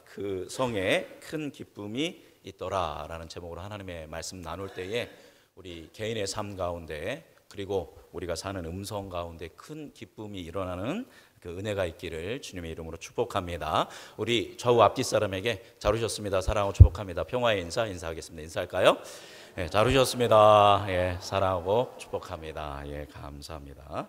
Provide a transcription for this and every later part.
그 성에 큰 기쁨이 있더라라는 제목으로 하나님의 말씀 나눌 때에 우리 개인의 삶 가운데 그리고 우리가 사는 음성 가운데 큰 기쁨이 일어나는 그 은혜가 있기를 주님의 이름으로 축복합니다. 우리 좌우 앞뒤 사람에게 잘 오셨습니다. 사랑하고 축복합니다. 평화의 인사하겠습니다. 인사할까요? 예, 잘 오셨습니다. 예, 사랑하고 축복합니다. 예, 감사합니다.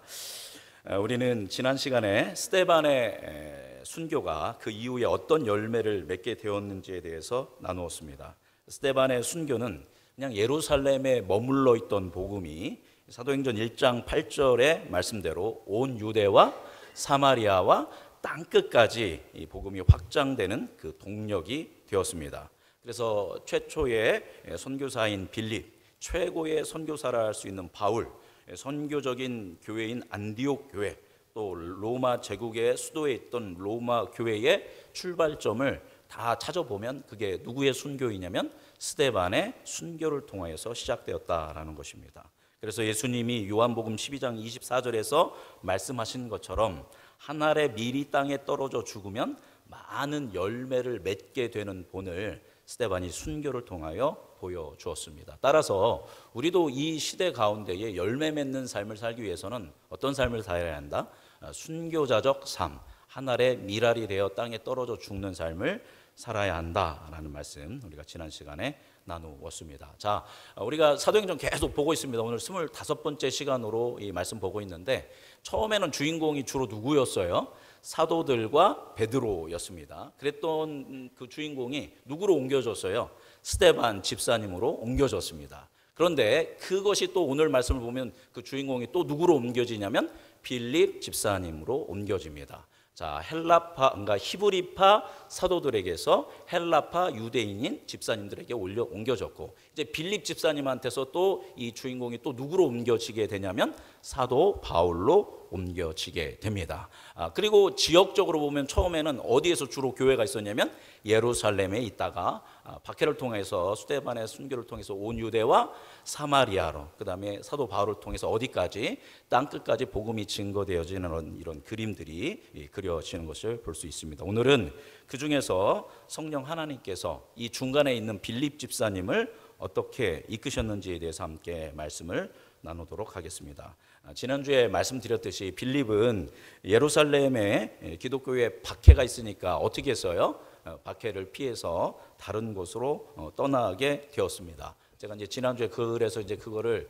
우리는 지난 시간에 스데반의 순교가 그 이후에 어떤 열매를 맺게 되었는지에 대해서 나누었습니다. 스데반의 순교는 그냥 예루살렘에 머물러 있던 복음이 사도행전 1장 8절의 말씀대로 온 유대와 사마리아와 땅끝까지 이 복음이 확장되는 그 동력이 되었습니다. 그래서 최초의 선교사인 빌립, 최고의 선교사라 할 수 있는 바울, 선교적인 교회인 안디옥 교회, 또 로마 제국의 수도에 있던 로마 교회의 출발점을 다 찾아보면 그게 누구의 순교이냐면 스데반의 순교를 통하여서 시작되었다라는 것입니다. 그래서 예수님이 요한복음 12장 24절에서 말씀하신 것처럼 한 알의 밀이 땅에 떨어져 죽으면 많은 열매를 맺게 되는 본을 스데반이 순교를 통하여 보여주었습니다. 따라서 우리도 이 시대 가운데에 열매 맺는 삶을 살기 위해서는 어떤 삶을 살아야 한다? 순교자적 삶, 한 알의 밀알이 되어 땅에 떨어져 죽는 삶을 살아야 한다라는 말씀 우리가 지난 시간에 나누었습니다. 자, 우리가 사도행전 계속 보고 있습니다. 오늘 25번째 시간으로 이 말씀 보고 있는데 처음에는 주인공이 주로 누구였어요? 사도들과 베드로였습니다. 그랬던 그 주인공이 누구로 옮겨졌어요? 스데반 집사님으로 옮겨졌습니다. 그런데 그것이 또 오늘 말씀을 보면 그 주인공이 또 누구로 옮겨지냐면 빌립 집사님으로 옮겨집니다. 자, 헬라파, 그러니까 히브리파 사도들에게서 헬라파 유대인인 집사님들에게 옮겨졌고, 이제 빌립 집사님한테서 또 이 주인공이 또 누구로 옮겨지게 되냐면 사도 바울로 옮겨지게 됩니다. 그리고 지역적으로 보면 처음에는 어디에서 주로 교회가 있었냐면 예루살렘에 있다가 박해를 통해서 스데반의 순교를 통해서 온 유대와 사마리아로, 그 다음에 사도 바울을 통해서 어디까지 땅끝까지 복음이 증거되어지는 이런 그림들이 그려지는 것을 볼 수 있습니다. 오늘은 그 중에서 성령 하나님께서 이 중간에 있는 빌립 집사님을 어떻게 이끄셨는지에 대해서 함께 말씀을 나누도록 하겠습니다. 지난주에 말씀드렸듯이 빌립은 예루살렘에 기독교에 박해가 있으니까 어떻게 했어요? 박해를 피해서 다른 곳으로 떠나게 되었습니다. 제가 이제 지난주에 그래서 이제 그거를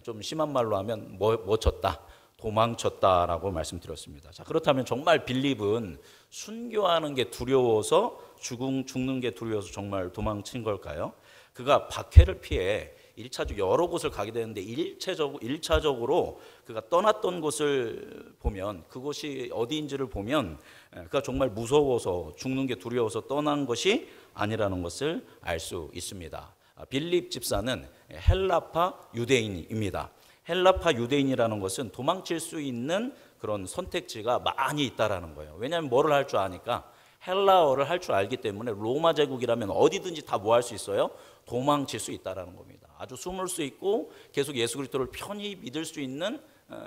좀 심한 말로 하면 뭐 쳤다, 도망쳤다라고 말씀드렸습니다. 자, 그렇다면 정말 빌립은 순교하는 게 두려워서 죽는 게 두려워서 정말 도망친 걸까요? 그가 박해를 피해 1차적 여러 곳을 가게 되는데 1차적으로 그가 떠났던 곳을 보면 그곳이 어디인지를 보면 그가 정말 무서워서 죽는 게 두려워서 떠난 것이 아니라는 것을 알 수 있습니다. 빌립 집사는 헬라파 유대인입니다. 헬라파 유대인이라는 것은 도망칠 수 있는 그런 선택지가 많이 있다라는 거예요. 왜냐하면 뭐를 할 줄 아니까 헬라어를 할 줄 알기 때문에 로마 제국이라면 어디든지 다 뭐 할 수 있어요? 도망칠 수 있다라는 겁니다. 아주 숨을 수 있고 계속 예수 그리스도를 편히 믿을 수 있는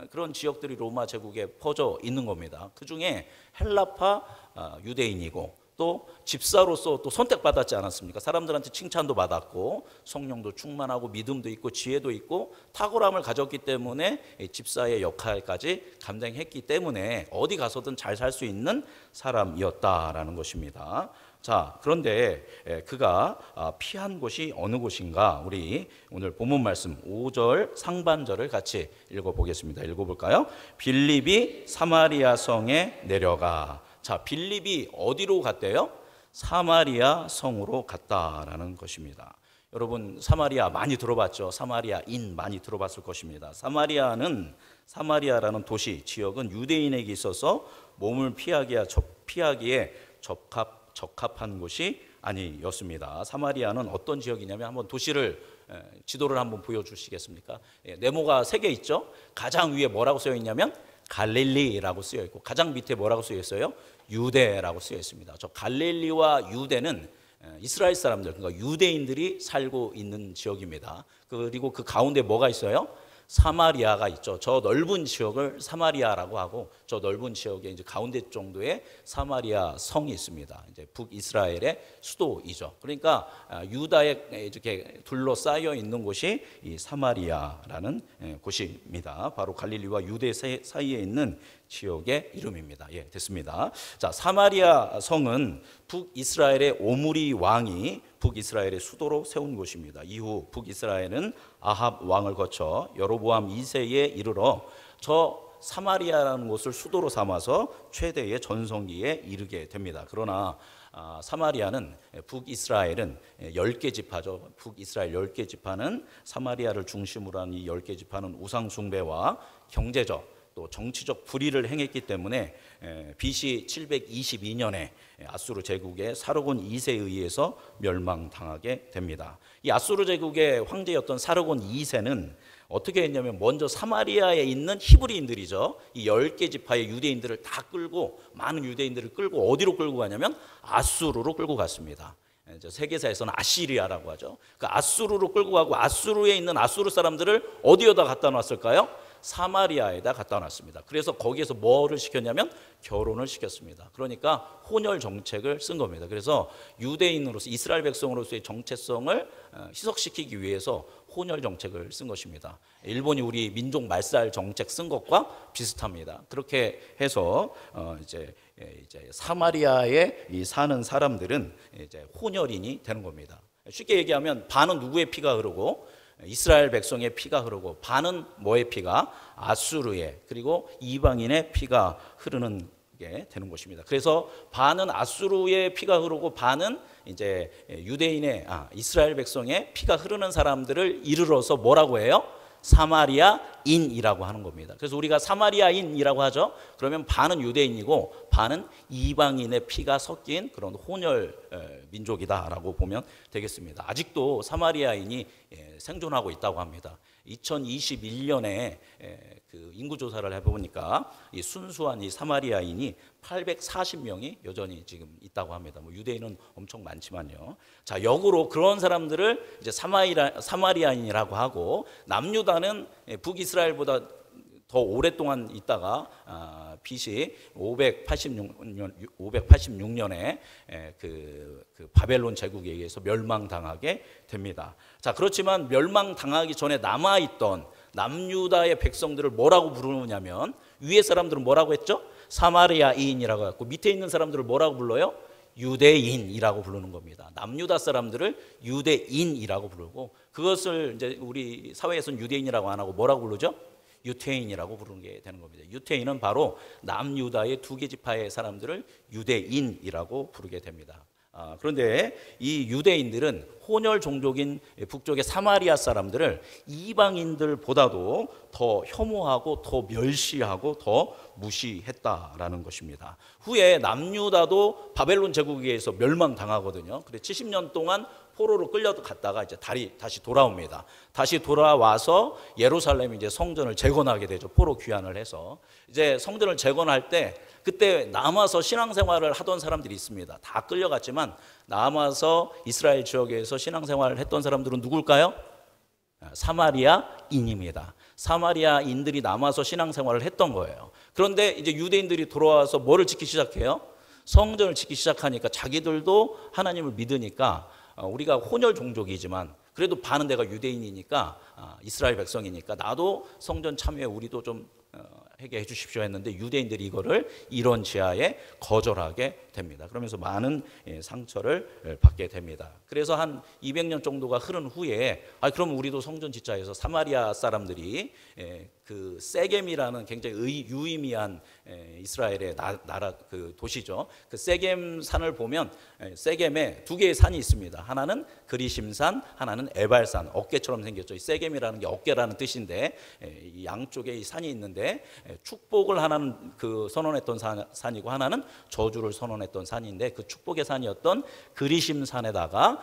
그런 지역들이 로마 제국에 퍼져 있는 겁니다. 그 중에 헬라파 유대인이고 또 집사로서 또 선택받았지 않았습니까? 사람들한테 칭찬도 받았고 성령도 충만하고 믿음도 있고 지혜도 있고 탁월함을 가졌기 때문에 집사의 역할까지 감당했기 때문에 어디 가서든 잘 살 수 있는 사람이었다라는 것입니다. 자, 그런데 그가 피한 곳이 어느 곳인가? 우리 오늘 본문 말씀 5절 상반절을 같이 읽어보겠습니다. 읽어볼까요? 빌립이 사마리아 성에 내려가. 자, 빌립이 어디로 갔대요? 사마리아 성으로 갔다라는 것입니다. 여러분, 사마리아 많이 들어봤죠? 사마리아인 많이 들어봤을 것입니다. 사마리아라는 도시, 지역은 유대인에게 있어서 몸을 피하기에 적합한 곳이 아니었습니다. 사마리아는 어떤 지역이냐면 한번 도시를 지도를 한번 보여주시겠습니까? 네모가 3개 있죠? 가장 위에 뭐라고 쓰여 있냐면 갈릴리라고 쓰여 있고 가장 밑에 뭐라고 쓰여 있어요? 유대라고 쓰여 있습니다. 저 갈릴리와 유대는 이스라엘 사람들, 그러니까 유대인들이 살고 있는 지역입니다. 그리고 그 가운데 뭐가 있어요? 사마리아가 있죠. 저 넓은 지역을 사마리아라고 하고 저 넓은 지역에 이제 가운데 정도의 사마리아 성이 있습니다. 이제 북이스라엘의 수도이죠. 그러니까 유다에 이렇게 둘러싸여 있는 곳이 이 사마리아라는 곳입니다. 바로 갈릴리와 유대 사이에 있는 지역의 이름입니다. 예, 됐습니다. 자, 사마리아 성은 북이스라엘의 오므리 왕이 북이스라엘의 수도로 세운 곳입니다. 이후 북이스라엘은 아합 왕을 거쳐 여로보암 2세에 이르러 저 사마리아라는 곳을 수도로 삼아서 최대의 전성기에 이르게 됩니다. 그러나 사마리아는 북이스라엘은 10개 지파죠. 북이스라엘 10개 지파는 사마리아를 중심으로 한 이 10개 지파는 우상 숭배와 경제적 또 정치적 불의를 행했기 때문에 BC 722년에 아수르 제국의 사르곤 2세에 의해서 멸망당하게 됩니다. 이 아수르 제국의 황제였던 사르곤 2세는 어떻게 했냐면 먼저 사마리아에 있는 히브리인들이죠. 이 10개 지파의 유대인들을 다 끌고 많은 유대인들을 끌고 어디로 끌고 가냐면 아수르로 끌고 갔습니다. 세계사에서는 아시리아라고 하죠. 그 아수르로 끌고 가고 아수르에 있는 아수르 사람들을 어디에다 갖다 놨을까요? 사마리아에다 갖다 놨습니다. 그래서 거기에서 뭐를 시켰냐면 결혼을 시켰습니다. 그러니까 혼혈 정책을 쓴 겁니다. 그래서 유대인으로서 이스라엘 백성으로서의 정체성을 희석시키기 위해서 혼혈 정책을 쓴 것입니다. 일본이 우리 민족 말살 정책 쓴 것과 비슷합니다. 그렇게 해서 이제 사마리아에 사는 사람들은 이제 혼혈인이 되는 겁니다. 쉽게 얘기하면 반은 누구의 피가 흐르고 이스라엘 백성의 피가 흐르고 반은 뭐의 피가 아수르의 그리고 이방인의 피가 흐르는 게 되는 것입니다. 그래서 반은 아수르의 피가 흐르고 반은 이제 유대인의 이스라엘 백성의 피가 흐르는 사람들을 이르러서 뭐라고 해요? 사마리아인이라고 하는 겁니다. 그래서 우리가 사마리아인이라고 하죠. 그러면 반은 유대인이고 반은 이방인의 피가 섞인 그런 혼혈 민족이다라고 보면 되겠습니다. 아직도 사마리아인이 생존하고 있다고 합니다. 2021년에 그 인구 조사를 해보니까 이 순수한 이 사마리아인이 840명이 여전히 지금 있다고 합니다. 뭐 유대인은 엄청 많지만요. 자, 역으로 그런 사람들을 이제 사마리아인이라고 하고 남유다는 북이스라엘보다 더 오랫동안 있다가 BC 586년에 그 바벨론 제국에 의해서 멸망당하게 됩니다. 자, 그렇지만 멸망당하기 전에 남아있던 남유다의 백성들을 뭐라고 부르냐면 위에 사람들은 뭐라고 했죠? 사마리아인이라고 했고 밑에 있는 사람들을 뭐라고 불러요? 유대인이라고 부르는 겁니다. 남유다 사람들을 유대인이라고 부르고 그것을 이제 우리 사회에서는 유대인이라고 안 하고 뭐라고 부르죠? 유태인이라고 부르는 게 되는 겁니다. 유태인은 바로 남유다의 2개 지파의 사람들을 유대인이라고 부르게 됩니다. 그런데 이 유대인들은 혼혈 종족인 북쪽의 사마리아 사람들을 이방인들보다도 더 혐오하고 더 멸시하고 더 무시했다라는 것입니다. 후에 남유다도 바벨론 제국에 의해서 멸망당하거든요. 그래 70년 동안 포로로 끌려갔다가 이제 다시 돌아옵니다. 다시 돌아와서 예루살렘 이제 성전을 재건하게 되죠. 포로 귀환을 해서 이제 성전을 재건할 때 그때 남아서 신앙생활을 하던 사람들이 있습니다. 다 끌려갔지만 남아서 이스라엘 지역에서 신앙생활을 했던 사람들은 누굴까요? 사마리아인입니다. 사마리아인들이 남아서 신앙생활을 했던 거예요. 그런데 이제 유대인들이 돌아와서 뭐를 짓기 시작해요? 성전을 짓기 시작하니까 자기들도 하나님을 믿으니까 우리가 혼혈 종족이지만 그래도 반은 내가 유대인이니까 이스라엘 백성이니까 나도 성전 참여에 우리도 좀 하게 해주십시오 했는데 유대인들이 이거를 이런 지하에 거절하게 됩니다. 그러면서 많은 상처를 받게 됩니다. 그래서 한 200년 정도가 흐른 후에 그럼 우리도 성전 짓자 해서 사마리아 사람들이 그 세겜이라는 굉장히 유의미한 이스라엘의 나라 그 도시죠. 그 세겜 산을 보면 세겜에 2개의 산이 있습니다. 하나는 그리심산, 하나는 에발산. 어깨처럼 생겼죠. 이 세겜이라는 게 어깨라는 뜻인데 이 양쪽에 이 산이 있는데 축복을 하나는 그 선언했던 산이고 하나는 저주를 선언했던 선언했던 산인데 그 축복의 산이었던 그리심 산에다가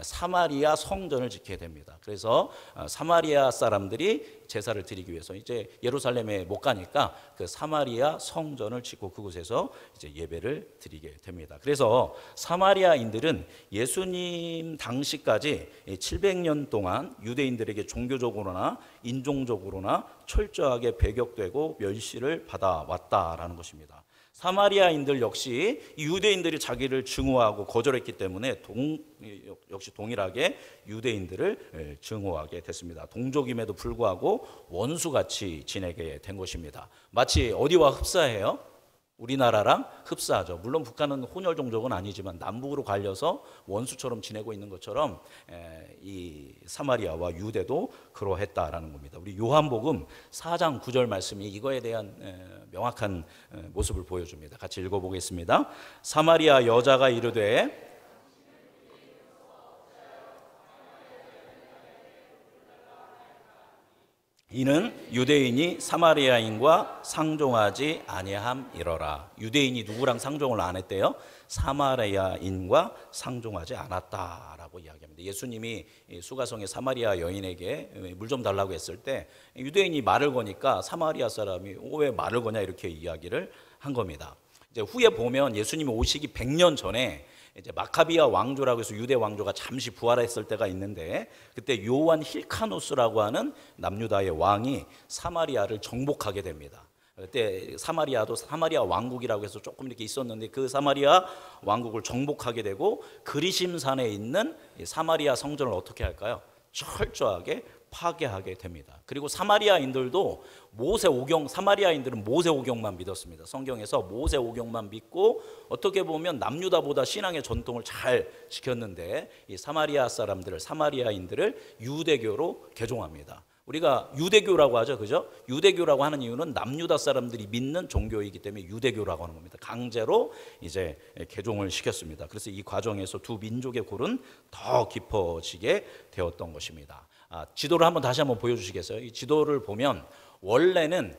사마리아 성전을 짓게 됩니다. 그래서 사마리아 사람들이 제사를 드리기 위해서 이제 예루살렘에 못 가니까 그 사마리아 성전을 짓고 그곳에서 이제 예배를 드리게 됩니다. 그래서 사마리아인들은 예수님 당시까지 700년 동안 유대인들에게 종교적으로나 인종적으로나 철저하게 배격되고 멸시를 받아왔다라는 것입니다. 사마리아인들 역시 유대인들이 자기를 증오하고 거절했기 때문에 역시 동일하게 유대인들을 증오하게 됐습니다. 동족임에도 불구하고 원수같이 지내게 된 것입니다. 마치 어디와 흡사해요? 우리나라랑 흡사하죠. 물론 북한은 혼혈 종족은 아니지만 남북으로 갈려서 원수처럼 지내고 있는 것처럼 이 사마리아와 유대도 그러했다라는 겁니다. 우리 요한복음 4장 9절 말씀이 이거에 대한 명확한 모습을 보여줍니다. 같이 읽어보겠습니다. 사마리아 여자가 이르되 이는 유대인이 사마리아인과 상종하지 아니함이러라. 유대인이 누구랑 상종을 안 했대요? 사마리아인과 상종하지 않았다라고 이야기합니다. 예수님이 수가성의 사마리아 여인에게 물 좀 달라고 했을 때 유대인이 말을 거니까 사마리아 사람이 왜 말을 거냐 이렇게 이야기를 한 겁니다. 이제 후에 보면 예수님이 오시기 100년 전에 이제 마카비아 왕조라고 해서 유대 왕조가 잠시 부활했을 때가 있는데 그때 요한 힐카누스라고 하는 남유다의 왕이 사마리아를 정복하게 됩니다. 그때 사마리아도 사마리아 왕국이라고 해서 조금 이렇게 있었는데 그 사마리아 왕국을 정복하게 되고 그리심산에 있는 사마리아 성전을 어떻게 할까요? 철저하게 파괴하게 됩니다. 그리고 사마리아인들도 사마리아인들은 모세 오경만 믿었습니다. 성경에서 모세 오경만 믿고 어떻게 보면 남유다보다 신앙의 전통을 잘 지켰는데 이 사마리아인들을 유대교로 개종합니다. 우리가 유대교라고 하죠, 그죠? 유대교라고 하는 이유는 남유다 사람들이 믿는 종교이기 때문에 유대교라고 하는 겁니다. 강제로 이제 개종을 시켰습니다. 그래서 이 과정에서 두 민족의 골은 더 깊어지게 되었던 것입니다. 지도를 다시 한번 보여주시겠어요? 이 지도를 보면 원래는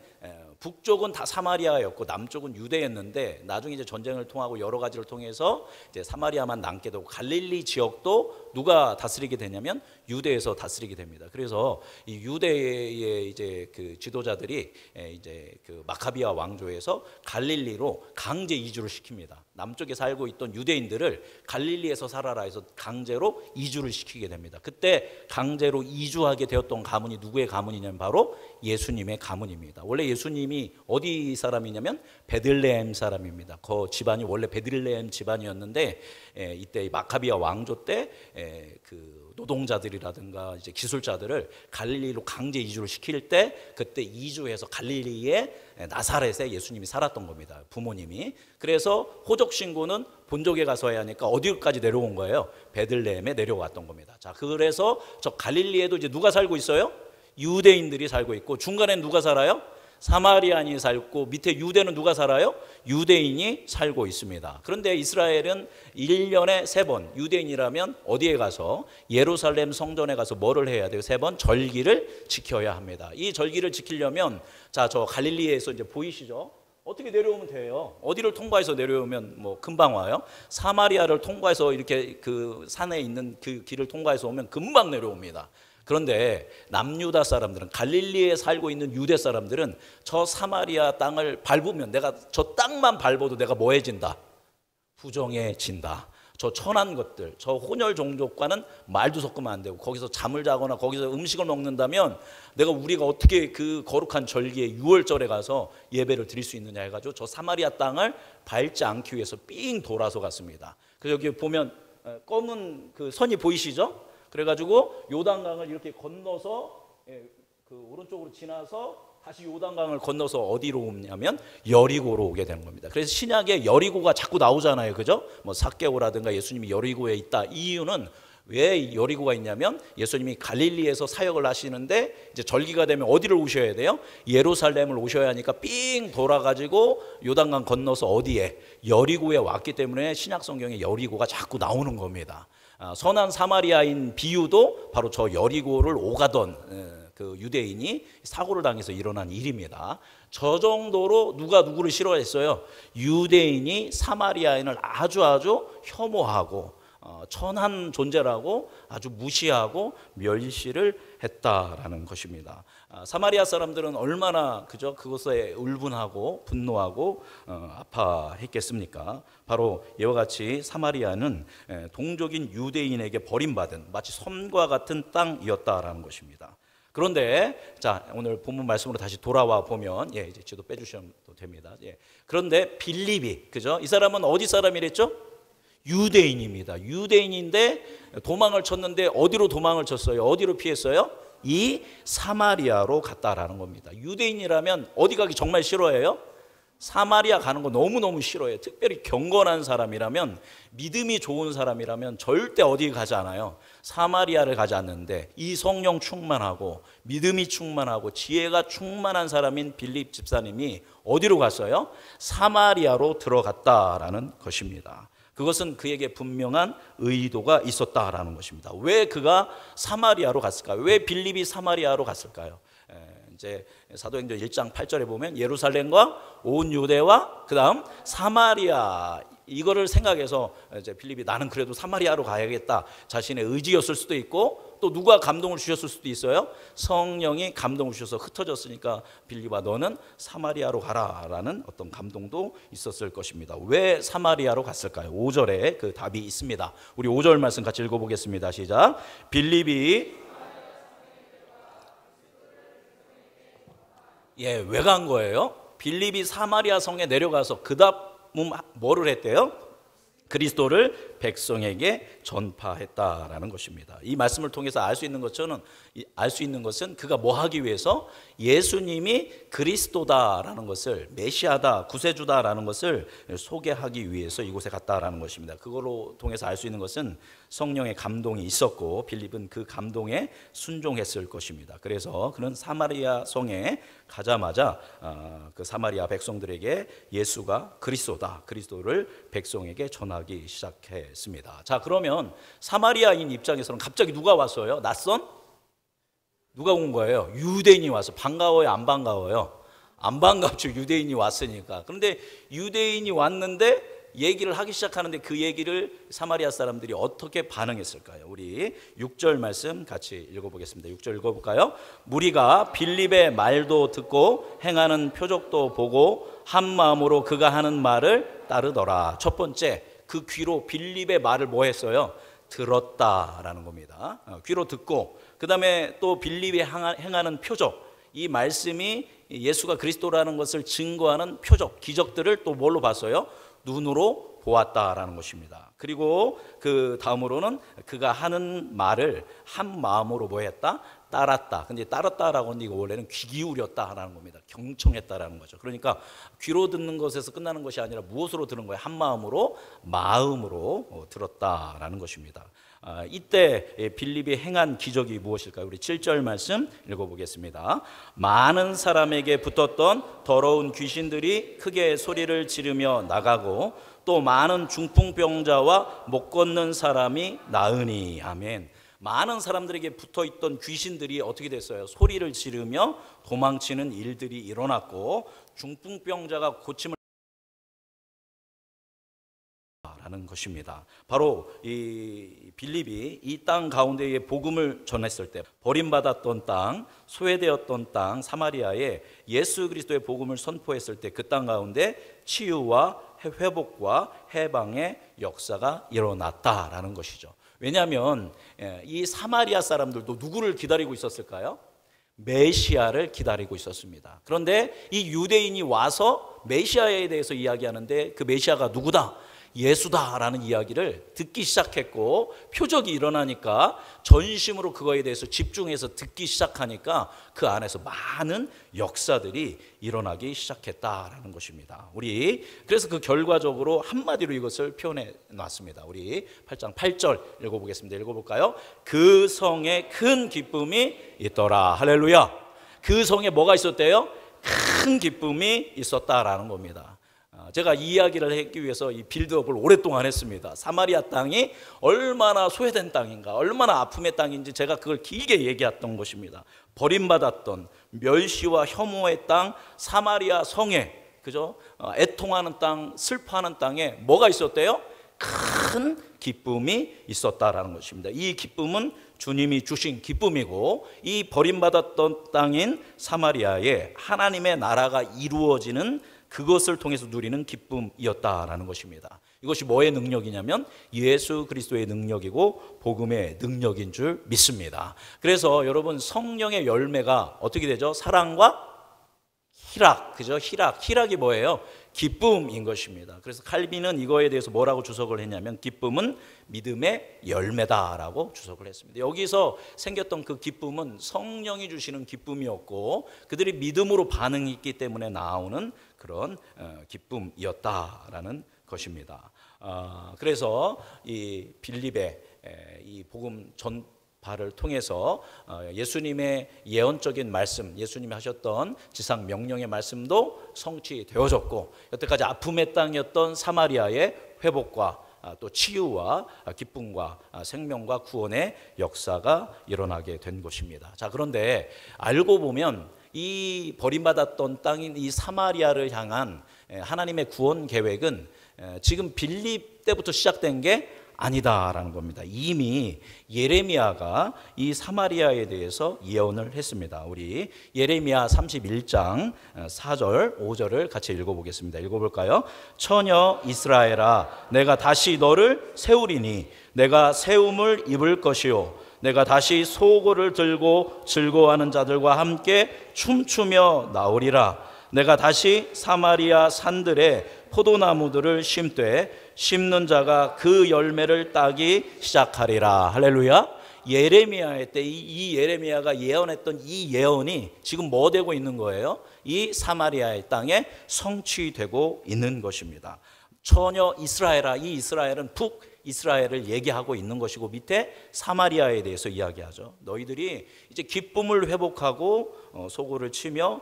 북쪽은 다 사마리아였고 남쪽은 유대였는데 나중에 이제 전쟁을 통하고 여러 가지를 통해서 이제 사마리아만 남게 되고 갈릴리 지역도 누가 다스리게 되냐면 유대에서 다스리게 됩니다. 그래서 이 유대의 이제 그 지도자들이 이제 그 마카비아 왕조에서 갈릴리로 강제 이주를 시킵니다. 남쪽에 살고 있던 유대인들을 갈릴리에서 살아라 해서 강제로 이주를 시키게 됩니다. 그때 강제로 이주하게 되었던 가문이 누구의 가문이냐면 바로 예수님의 가문입니다. 원래 예수님이 어디 사람이냐면 베들레헴 사람입니다. 그 집안이 원래 베들레헴 집안이었는데 이때 마카비아 왕조 때 그 노동자들이라든가 이제 기술자들을 갈릴리로 강제 이주를 시킬 때 그때 이주해서 갈릴리의 나사렛에 예수님이 살았던 겁니다. 부모님이. 그래서 호적 신고는 본족에 가서 해야 하니까 어디까지 내려온 거예요? 베들레헴에 내려왔던 겁니다. 자, 그래서 저 갈릴리에도 이제 누가 살고 있어요? 유대인들이 살고 있고 중간에 누가 살아요? 사마리아인이 살고 밑에 유대는 누가 살아요? 유대인이 살고 있습니다. 그런데 이스라엘은 1년에 3번 유대인이라면 어디에 가서 예루살렘 성전에 가서 뭐를 해야 돼요? 3번 절기를 지켜야 합니다. 이 절기를 지키려면 자, 저 갈릴리에서 이제 보이시죠? 어떻게 내려오면 돼요? 어디를 통과해서 내려오면 뭐 금방 와요? 사마리아를 통과해서 이렇게 그 산에 있는 그 길을 통과해서 오면 금방 내려옵니다. 그런데 남유다 사람들은 갈릴리에 살고 있는 유대 사람들은 저 사마리아 땅을 밟으면 내가 저 땅만 밟아도 내가 뭐해진다? 부정해진다. 저 천한 것들, 저 혼혈 종족과는 말도 섞으면 안 되고 거기서 잠을 자거나 거기서 음식을 먹는다면 우리가 어떻게 그 거룩한 절기에 6월절에 가서 예배를 드릴 수 있느냐 해가지고 저 사마리아 땅을 밟지 않기 위해서 삥 돌아서 갔습니다. 그래서 여기 보면 검은 그 선이 보이시죠? 그래가지고 요단강을 이렇게 건너서 그 오른쪽으로 지나서 다시 요단강을 건너서 어디로 오냐면 여리고로 오게 되는 겁니다. 그래서 신약에 여리고가 자꾸 나오잖아요, 그죠? 뭐 삭개오라든가 예수님이 여리고에 있다. 이 이유는 왜 여리고가 있냐면 예수님이 갈릴리에서 사역을 하시는데 이제 절기가 되면 어디를 오셔야 돼요? 예루살렘을 오셔야 하니까 삥 돌아가지고 요단강 건너서 어디에? 여리고에 왔기 때문에 신약 성경에 여리고가 자꾸 나오는 겁니다. 선한 사마리아인 비유도 바로 저 여리고를 오가던 그 유대인이 사고를 당해서 일어난 일입니다. 저 정도로 누가 누구를 싫어했어요? 유대인이 사마리아인을 아주 혐오하고 천한 존재라고 아주 무시하고 멸시를 했다라는 것입니다. 사마리아 사람들은 얼마나 그것에 울분하고 분노하고 아파했겠습니까? 바로 이와 같이 사마리아는 동족인 유대인에게 버림받은 마치 섬과 같은 땅이었다라는 것입니다. 그런데 자, 오늘 본문 말씀으로 다시 돌아와 보면 이제 지도 빼주셔도 됩니다. 그런데 빌립이 이 사람은 어디 사람이랬죠? 유대인입니다. 유대인인데 도망을 쳤는데 어디로 도망을 쳤어요? 어디로 피했어요? 이 사마리아로 갔다라는 겁니다. 유대인이라면 어디 가기 정말 싫어해요? 사마리아 가는 거 너무너무 싫어해요. 특별히 경건한 사람이라면, 믿음이 좋은 사람이라면 절대 어디 가지 않아요. 사마리아를 가지 않는데 이 성령 충만하고 믿음이 충만하고 지혜가 충만한 사람인 빌립 집사님이 어디로 갔어요? 사마리아로 들어갔다라는 것입니다. 그것은 그에게 분명한 의도가 있었다라는 것입니다. 왜 그가 사마리아로 갔을까요? 왜 빌립이 사마리아로 갔을까요? 이제 사도행전 1장 8절에 보면 예루살렘과 온 유대와 그다음 사마리아, 이거를 생각해서 이제 빌립이 나는 그래도 사마리아로 가야겠다, 자신의 의지였을 수도 있고, 또 누가 감동을 주셨을 수도 있어요. 성령이 감동을 주셔서 흩어졌으니까 빌립아 너는 사마리아로 가라라는 어떤 감동도 있었을 것입니다. 왜 사마리아로 갔을까요? 5절에 그 답이 있습니다. 우리 5절 말씀 같이 읽어보겠습니다. 시작. 빌립이 왜 간 거예요? 빌립이 사마리아 성에 내려가서 그 다음 뭐를 했대요? 그리스도를 백성에게 전파했다라는 것입니다. 이 말씀을 통해서 알 수 있는 것은 그가 뭐 하기 위해서? 예수님이 그리스도다라는 것을, 메시아다, 구세주다라는 것을 소개하기 위해서 이곳에 갔다라는 것입니다. 그걸로 통해서 알 수 있는 것은 성령의 감동이 있었고 빌립은 그 감동에 순종했을 것입니다. 그래서 그는 사마리아 성에 가자마자 그 사마리아 백성들에게 예수가 그리스도다, 그리스도를 백성에게 전하기 시작했습니다. 자, 그러면 사마리아인 입장에서는 갑자기 누가 왔어요? 낯선? 누가 온 거예요? 유대인이 와서. 반가워요? 안 반가워요? 안 반갑죠. 유대인이 왔으니까. 그런데 유대인이 왔는데 얘기를 하기 시작하는데 그 얘기를 사마리아 사람들이 어떻게 반응했을까요? 우리 6절 말씀 같이 읽어보겠습니다. 6절 읽어볼까요? 무리가 빌립의 말도 듣고 행하는 표적도 보고 한 마음으로 그가 하는 말을 따르더라. 첫 번째, 그 귀로 빌립의 말을 뭐 했어요? 들었다라는 겁니다. 귀로 듣고, 그 다음에 또 빌립이 행하는 표적, 이 말씀이 예수가 그리스도라는 것을 증거하는 표적, 기적들을 또 뭘로 봤어요? 눈으로 보았다라는 것입니다. 그리고 그 다음으로는 그가 하는 말을 한 마음으로 뭐 했다? 따랐다. 근데 따랐다라고 하는데 이거 원래는 귀 기울였다라는 겁니다. 경청했다라는 거죠. 그러니까 귀로 듣는 것에서 끝나는 것이 아니라 무엇으로 들은 거예요? 한 마음으로, 마음으로 들었다라는 것입니다. 이때 빌립이 행한 기적이 무엇일까요? 우리 7절 말씀 읽어보겠습니다. 많은 사람에게 붙었던 더러운 귀신들이 크게 소리를 지르며 나가고 또 많은 중풍병자와 못 걷는 사람이 나으니. 아멘. 많은 사람들에게 붙어있던 귀신들이 어떻게 됐어요? 소리를 지르며 도망치는 일들이 일어났고 중풍병자가 고침을 라는 것입니다. 바로 이 빌립이 이 땅 가운데에 복음을 전했을 때 버림받았던 땅, 소외되었던 땅 사마리아에 예수 그리스도의 복음을 선포했을 때 그 땅 가운데 치유와 회복과 해방의 역사가 일어났다라는 것이죠. 왜냐하면 이 사마리아 사람들도 누구를 기다리고 있었을까요? 메시아를 기다리고 있었습니다. 그런데 이 유대인이 와서 메시아에 대해서 이야기하는데 그 메시아가 누구다? 예수다라는 이야기를 듣기 시작했고, 표적이 일어나니까 전심으로 그거에 대해서 집중해서 듣기 시작하니까 그 안에서 많은 역사들이 일어나기 시작했다라는 것입니다. 우리 그래서 그 결과적으로 한마디로 이것을 표현해 놨습니다. 우리 8장 8절 읽어보겠습니다. 읽어볼까요? 그 성에 큰 기쁨이 있더라. 할렐루야. 그 성에 뭐가 있었대요? 큰 기쁨이 있었다라는 겁니다. 제가 이 이야기를 하기 위해서 이 빌드업을 오랫동안 했습니다. 사마리아 땅이 얼마나 소외된 땅인가, 얼마나 아픔의 땅인지 제가 그걸 길게 얘기했던 것입니다. 버림받았던 멸시와 혐오의 땅 사마리아 성에, 그죠? 애통하는 땅, 슬퍼하는 땅에 뭐가 있었대요? 큰 기쁨이 있었다라는 것입니다. 이 기쁨은 주님이 주신 기쁨이고, 이 버림받았던 땅인 사마리아에 하나님의 나라가 이루어지는 그것을 통해서 누리는 기쁨이었다라는 것입니다. 이것이 뭐의 능력이냐면 예수 그리스도의 능력이고 복음의 능력인 줄 믿습니다. 그래서 여러분, 성령의 열매가 어떻게 되죠? 사랑과 희락, 그죠? 희락이 뭐예요? 기쁨인 것입니다. 그래서 칼빈은 이거에 대해서 뭐라고 주석을 했냐면 기쁨은 믿음의 열매다라고 주석을 했습니다. 여기서 생겼던 그 기쁨은 성령이 주시는 기쁨이었고, 그들이 믿음으로 반응했기 때문에 나오는 그런 기쁨이었다라는 것입니다. 그래서 이 빌립의 이 복음 전파를 통해서 예수님의 예언적인 말씀, 예수님이 하셨던 지상 명령의 말씀도 성취되어졌고, 여태까지 아픔의 땅이었던 사마리아의 회복과 또 치유와 기쁨과 생명과 구원의 역사가 일어나게 된 것입니다. 자, 그런데 알고 보면 이 버림받았던 땅인 이 사마리아를 향한 하나님의 구원 계획은 지금 빌립 때부터 시작된 게 아니다라는 겁니다. 이미 예레미야가 이 사마리아에 대해서 예언을 했습니다. 우리 예레미야 31장 4절 5절을 같이 읽어보겠습니다. 읽어볼까요? 처녀 이스라엘아, 내가 다시 너를 세우리니 내가 세움을 입을 것이요 내가 다시 소고를 들고 즐거워하는 자들과 함께 춤추며 나오리라. 내가 다시 사마리아 산들에 포도나무들을 심되 심는 자가 그 열매를 따기 시작하리라. 할렐루야. 예레미야의 때 이 예레미야가 예언했던 이 예언이 지금 뭐 되고 있는 거예요? 이 사마리아의 땅에 성취되고 있는 것입니다. 처녀 이스라엘아, 이 이스라엘은 북이스라엘을 얘기하고 있는 것이고, 밑에 사마리아에 대해서 이야기하죠. 너희들이 이제 기쁨을 회복하고 소고를 치며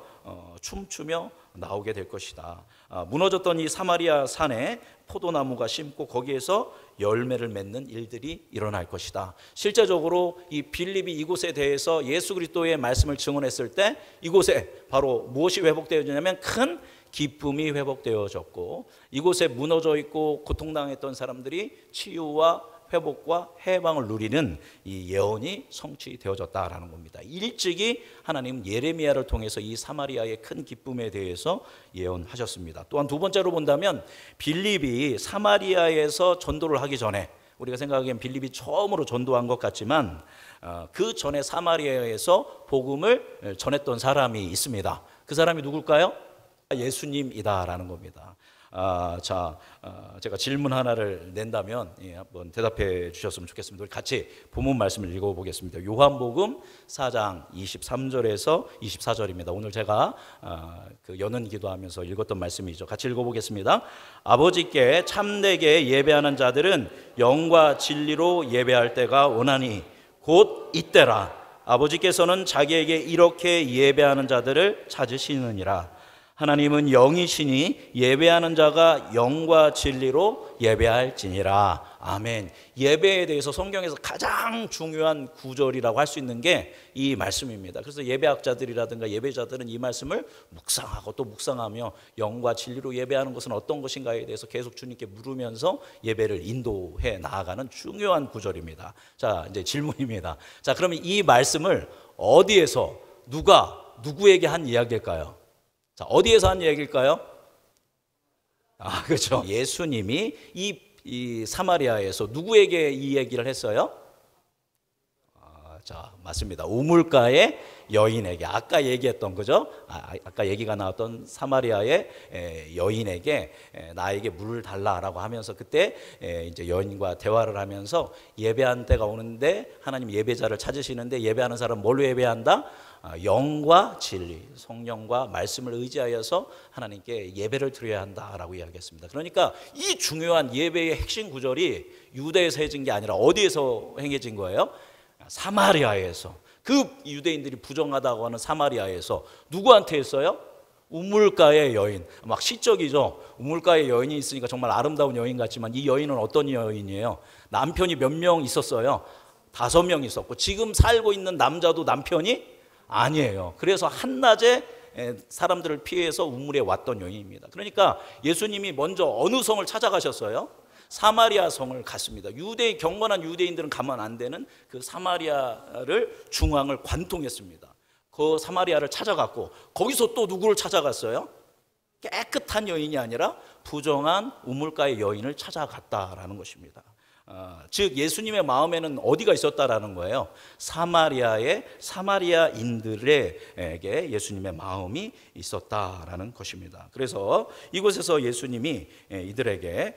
춤추며 나오게 될 것이다. 무너졌던 이 사마리아 산에 포도나무가 심고 거기에서 열매를 맺는 일들이 일어날 것이다. 실제적으로 이 빌립이 이곳에 대해서 예수 그리스도의 말씀을 증언했을 때 이곳에 바로 무엇이 회복되어지냐면 큰 기쁨이 회복되어졌고, 이곳에 무너져 있고 고통당했던 사람들이 치유와 회복과 해방을 누리는 이 예언이 성취되어졌다라는 겁니다. 일찍이 하나님은 예레미야를 통해서 이 사마리아의 큰 기쁨에 대해서 예언하셨습니다. 또한 두 번째로 본다면 빌립이 사마리아에서 전도를 하기 전에, 우리가 생각하기엔 빌립이 처음으로 전도한 것 같지만 그 전에 사마리아에서 복음을 전했던 사람이 있습니다. 그 사람이 누굴까요? 예수님이다라는 겁니다. 제가 질문 하나를 낸다면 한번 대답해 주셨으면 좋겠습니다. 우리 같이 본문 말씀을 읽어보겠습니다. 요한복음 4장 23절에서 24절입니다. 오늘 제가 그 여는 기도하면서 읽었던 말씀이죠. 같이 읽어보겠습니다. 아버지께 참되게 예배하는 자들은 영과 진리로 예배할 때가 오나니 곧 이때라. 아버지께서는 자기에게 이렇게 예배하는 자들을 찾으시느니라. 하나님은 영이시니 예배하는 자가 영과 진리로 예배할지니라. 아멘. 예배에 대해서 성경에서 가장 중요한 구절이라고 할 수 있는 게 이 말씀입니다. 그래서 예배학자들이라든가 예배자들은 이 말씀을 묵상하고 또 묵상하며 영과 진리로 예배하는 것은 어떤 것인가에 대해서 계속 주님께 물으면서 예배를 인도해 나아가는 중요한 구절입니다. 자, 이제 질문입니다. 자, 그러면 이 말씀을 어디에서 누구에게 한 이야기일까요? 자, 어디에서 한 얘기일까요? 그렇죠. 예수님이 이 사마리아에서 누구에게 이 얘기를 했어요? 자, 맞습니다. 우물가의 여인에게, 아까 얘기했던 거죠. 아까 얘기가 나왔던 사마리아의 여인에게 나에게 물을 달라라고 하면서 그때 이제 여인과 대화를 하면서 예배한 때가 오는데 하나님 예배자를 찾으시는데 예배하는 사람 뭘로 예배한다? 영과 진리, 성령과 말씀을 의지하여서 하나님께 예배를 드려야 한다라고 이야기했습니다. 그러니까 이 중요한 예배의 핵심 구절이 유대에서 행해진 게 아니라 어디에서 행해진 거예요? 사마리아에서. 그 유대인들이 부정하다고 하는 사마리아에서 누구한테 했어요? 우물가의 여인, 막 시적이죠. 우물가에 여인이 있으니까 정말 아름다운 여인 같지만 이 여인은 어떤 여인이에요? 남편이 몇 명 있었어요? 5명 있었고 지금 살고 있는 남자도 남편이 아니에요. 그래서 한낮에 사람들을 피해서 우물에 왔던 여인입니다. 그러니까 예수님이 먼저 어느 성을 찾아가셨어요? 사마리아 성을 갔습니다. 경건한 유대인들은 가면 안 되는 그 사마리아를 중앙을 관통했습니다. 그 사마리아를 찾아갔고 거기서 또 누구를 찾아갔어요? 깨끗한 여인이 아니라 부정한 우물가의 여인을 찾아갔다라는 것입니다. 즉 예수님의 마음에는 어디가 있었다라는 거예요? 사마리아인들에게 예수님의 마음이 있었다라는 것입니다. 그래서 이곳에서 예수님이 이들에게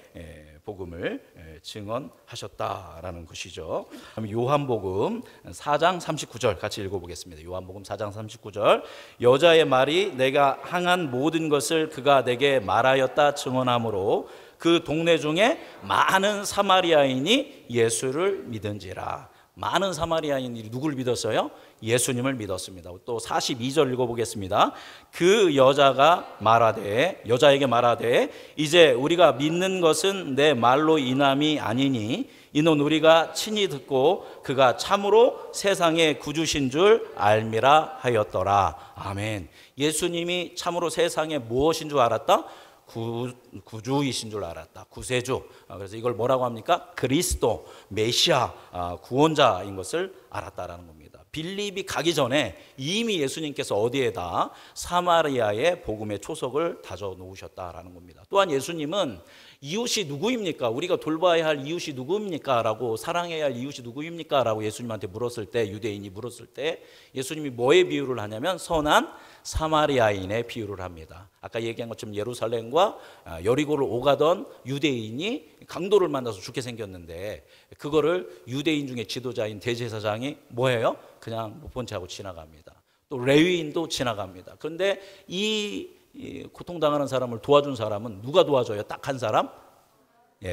복음을 증언하셨다라는 것이죠. 요한복음 4장 39절 같이 읽어보겠습니다. 요한복음 4장 39절 여자의 말이 내가 행한 모든 것을 그가 내게 말하였다 증언하므로 그 동네 중에 많은 사마리아인이 예수를 믿은지라. 많은 사마리아인들이 누굴 믿었어요? 예수님을 믿었습니다. 또 42절 읽어보겠습니다. 그 여자에게 말하되 이제 우리가 믿는 것은 내 말로 인함이 아니니 이는 우리가 친히 듣고 그가 참으로 세상의 구주신 줄 알미라 하였더라. 아멘. 예수님이 참으로 세상의 무엇인 줄 알았다? 구주이신 줄 알았다. 구세주. 그래서 이걸 뭐라고 합니까? 그리스도, 메시아, 구원자인 것을 알았다라는 겁니다. 빌립이 가기 전에 이미 예수님께서 어디에다 사마리아의 복음의 초석을 다져 놓으셨다라는 겁니다. 또한 예수님은 이웃이 누구입니까? 우리가 돌봐야 할 이웃이 누구입니까? 라고 사랑해야 할 이웃이 누구입니까? 라고 예수님한테 물었을 때, 유대인이 물었을 때 예수님이 뭐에 비유를 하냐면 선한 사마리아인의 비유를 합니다. 아까 얘기한 것처럼 예루살렘과 여리고를 오가던 유대인이 강도를 만나서 죽게 생겼는데 그거를 유대인 중에 지도자인 대제사장이 뭐예요? 그냥 못 본 채 하고 지나갑니다. 또 레위인도 지나갑니다. 그런데 이 고통당하는 사람을 도와준 사람은 누가 도와줘요? 딱 한 사람?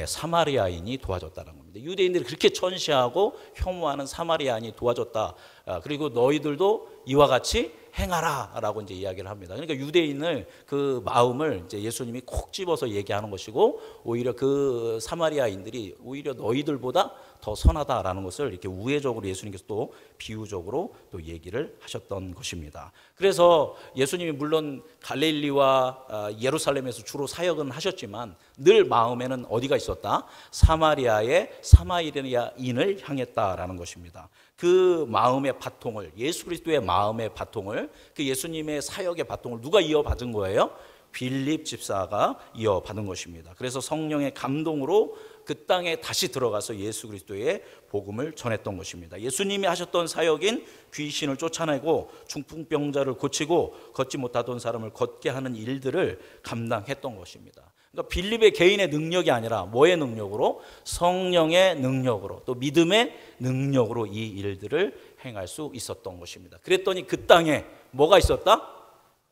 사마리아인이 도와줬다는 겁니다. 유대인들이 그렇게 천시하고 혐오하는 사마리아인이 도와줬다. 그리고 너희들도 이와 같이 행하라 라고 이제 이야기를 합니다. 그러니까 유대인을 그 마음을 이제 예수님이 콕 집어서 얘기하는 것이고 오히려 그 사마리아인들이 오히려 너희들보다 더 선하다라는 것을 이렇게 우회적으로 예수님께서 또 비유적으로 또 얘기를 하셨던 것입니다. 그래서 예수님이 물론 갈릴리와 예루살렘에서 주로 사역은 하셨지만 늘 마음에는 어디가 있었다? 사마리아의 사마리아인을 향했다라는 것입니다. 그 마음의 바통을, 예수 그리스도의 마음의 바통을, 그 예수님의 사역의 바통을 누가 이어받은 거예요? 빌립 집사가 이어받은 것입니다. 그래서 성령의 감동으로 그 땅에 다시 들어가서 예수 그리스도의 복음을 전했던 것입니다. 예수님이 하셨던 사역인 귀신을 쫓아내고 중풍병자를 고치고 걷지 못하던 사람을 걷게 하는 일들을 감당했던 것입니다. 그러니까 빌립의 개인의 능력이 아니라 뭐의 능력으로? 성령의 능력으로, 또 믿음의 능력으로 이 일들을 행할 수 있었던 것입니다. 그랬더니 그 땅에 뭐가 있었다?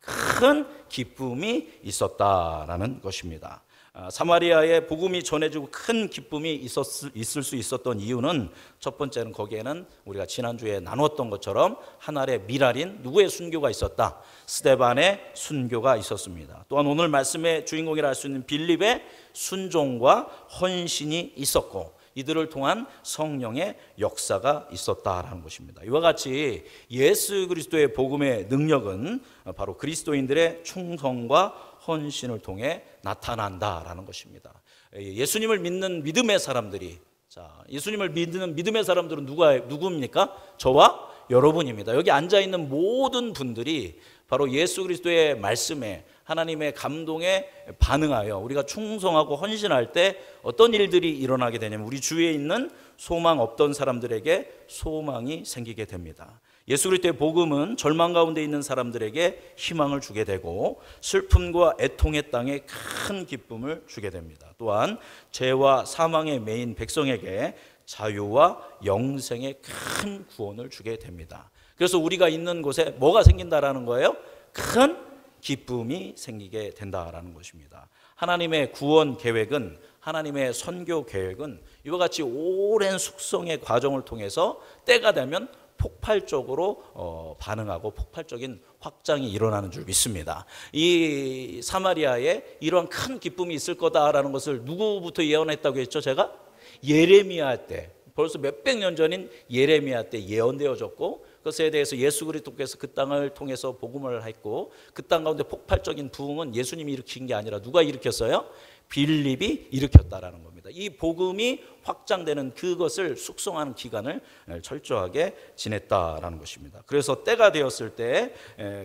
큰 기쁨이 있었다라는 것입니다. 사마리아에 복음이 전해지고 큰 기쁨이 있을 수 있었던 이유는 첫 번째는 거기에는 우리가 지난주에 나눴던 것처럼 하늘의 미랄인 누구의 순교가 있었다? 스데반의 순교가 있었습니다. 또한 오늘 말씀의 주인공이라 할 수 있는 빌립의 순종과 헌신이 있었고 이들을 통한 성령의 역사가 있었다라는 것입니다. 이와 같이 예수 그리스도의 복음의 능력은 바로 그리스도인들의 충성과 헌신을 통해 나타난다라는 것입니다. 예수님을 믿는 믿음의 사람들이, 예수님을 믿는 믿음의 사람들은 누구입니까? 저와 여러분입니다. 여기 앉아 있는 모든 분들이 바로 예수 그리스도의 말씀에, 하나님의 감동에 반응하여 우리가 충성하고 헌신할 때 어떤 일들이 일어나게 되냐면 우리 주위에 있는 소망 없던 사람들에게 소망이 생기게 됩니다. 예수 그리스도의 복음은 절망 가운데 있는 사람들에게 희망을 주게 되고 슬픔과 애통의 땅에 큰 기쁨을 주게 됩니다. 또한 죄와 사망에 매인 백성에게 자유와 영생의 큰 구원을 주게 됩니다. 그래서 우리가 있는 곳에 뭐가 생긴다라는 거예요? 큰 기쁨이 생기게 된다라는 것입니다. 하나님의 구원 계획은, 하나님의 선교 계획은 이와 같이 오랜 숙성의 과정을 통해서 때가 되면 폭발적으로 반응하고 폭발적인 확장이 일어나는 줄 믿습니다. 이 사마리아에 이러한 큰 기쁨이 있을 거다라는 것을 누구부터 예언했다고 했죠? 제가 예레미야 때, 벌써 몇백 년 전인 예레미야 때 예언되어졌고, 그것에 대해서 예수 그리스도께서 그 땅을 통해서 복음을 했고, 그 땅 가운데 폭발적인 부흥은 예수님이 일으킨 게 아니라 누가 일으켰어요? 빌립이 일으켰다라는 겁니다. 이 복음이 확장되는 그것을 숙성하는 기간을 철저하게 지냈다라는 것입니다. 그래서 때가 되었을 때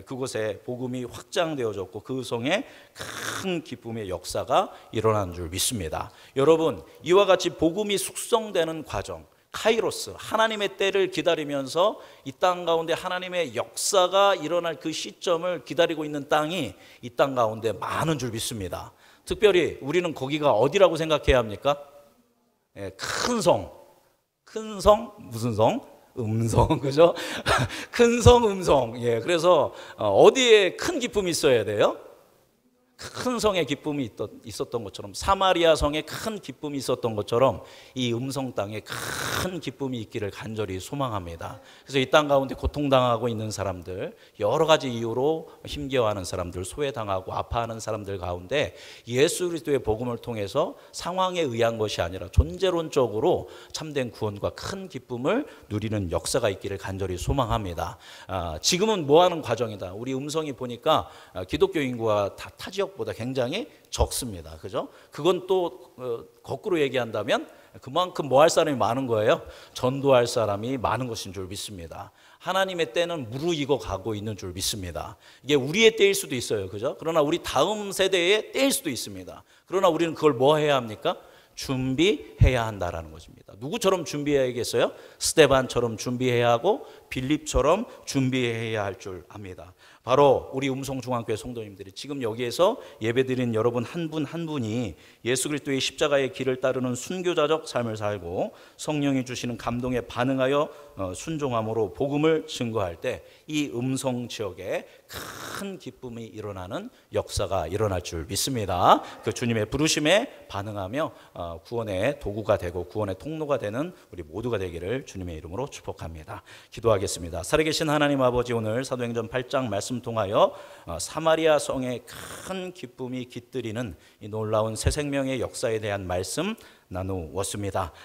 그곳에 복음이 확장되어졌고 그 성에 큰 기쁨의 역사가 일어난 줄 믿습니다. 여러분, 이와 같이 복음이 숙성되는 과정, 카이로스, 하나님의 때를 기다리면서 이 땅 가운데 하나님의 역사가 일어날 그 시점을 기다리고 있는 땅이 이 땅 가운데 많은 줄 믿습니다. 특별히 우리는 거기가 어디라고 생각해야 합니까? 큰 성. 큰 성, 무슨 성? 음성, 그죠? 큰 성, 음성. 그래서 어디에 큰 기쁨이 있어야 돼요? 큰 성의 기쁨이 있었던 것처럼, 사마리아 성에 큰 기쁨이 있었던 것처럼 이 음성 땅에 큰 기쁨이 있기를 간절히 소망합니다. 그래서 이 땅 가운데 고통당하고 있는 사람들, 여러 가지 이유로 힘겨워하는 사람들, 소외당하고 아파하는 사람들 가운데 예수 그리스도의 복음을 통해서 상황에 의한 것이 아니라 존재론적으로 참된 구원과 큰 기쁨을 누리는 역사가 있기를 간절히 소망합니다. 지금은 뭐하는 과정이다. 우리 음성이 보니까 기독교 인구가 타 지역보다 굉장히 적습니다. 그죠? 그건 또 거꾸로 얘기한다면 그만큼 뭐 할 사람이 많은 거예요? 전도할 사람이 많은 것인 줄 믿습니다. 하나님의 때는 무르익어 가고 있는 줄 믿습니다. 이게 우리의 때일 수도 있어요. 그죠? 그러나 우리 다음 세대의 때일 수도 있습니다. 그러나 우리는 그걸 뭐 해야 합니까? 준비해야 한다라는 것입니다. 누구처럼 준비해야겠어요? 스데반처럼 준비해야 하고 빌립처럼 준비해야 할 줄 압니다. 바로 우리 음성중앙교회 성도님들이 지금 여기에서 예배드린 여러분 한 분 한 분이 예수 그리스도의 십자가의 길을 따르는 순교자적 삶을 살고 성령이 주시는 감동에 반응하여 순종함으로 복음을 증거할 때 이 음성 지역에 큰 기쁨이 일어나는 역사가 일어날 줄 믿습니다. 그 주님의 부르심에 반응하며 구원의 도구가 되고 구원의 통로가 되는 우리 모두가 되기를 주님의 이름으로 축복합니다. 기도하겠습니다. 살아계신 하나님 아버지, 오늘 사도행전 8장 말씀 통하여 사마리아 성에 큰 기쁨이 깃들이는 이 놀라운 새 생명의 역사에 대한 말씀 나누었습니다.